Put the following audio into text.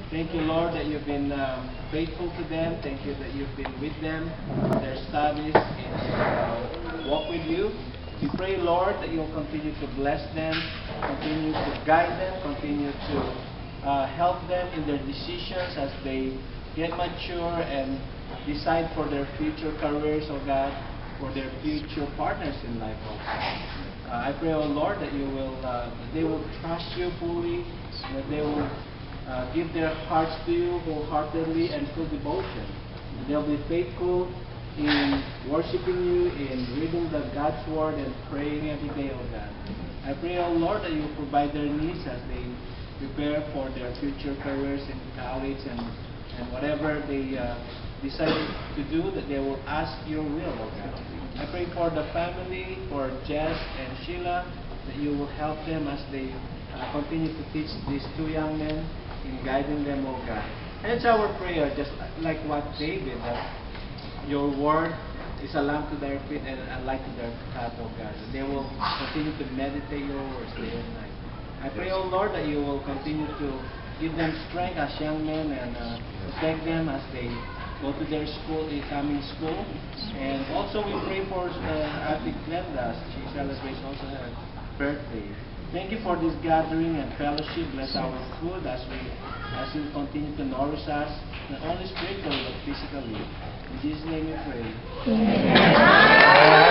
Thank you, Lord, that you've been faithful to them. Thank you that you've been with them in their studies, in their walk with you. We pray, Lord, that you'll continue to bless them, continue to guide them, continue to help them in their decisions as they get mature and decide for their future careers, oh God, for their future partners in life, oh God. I pray, oh Lord, that that they will trust you fully, that they will give their hearts to you wholeheartedly and full devotion. They'll be faithful in worshiping you, in reading the God's Word and praying every day, oh God. I pray, oh Lord, that you will provide their needs as they prepare for their future careers in college and whatever they decide to do, that they will ask your will, oh God. I pray for the family, for Jess and Sheila, that you will help them as they continue to teach these two young men in guiding them, oh God. And it's our prayer, just like what David, that your word is a lamp to their feet and a light to their path, oh God. That they will continue to meditate your words day and night. I pray, oh Lord, that you will continue to give them strength as young men and protect them as they go to their school, incoming school. And also we pray for Ate Glenda as she celebrates also her birthday. Thank you for this gathering and fellowship. Bless our food as you continue to nourish us, not only spiritually but physically. In Jesus' name we pray. Amen.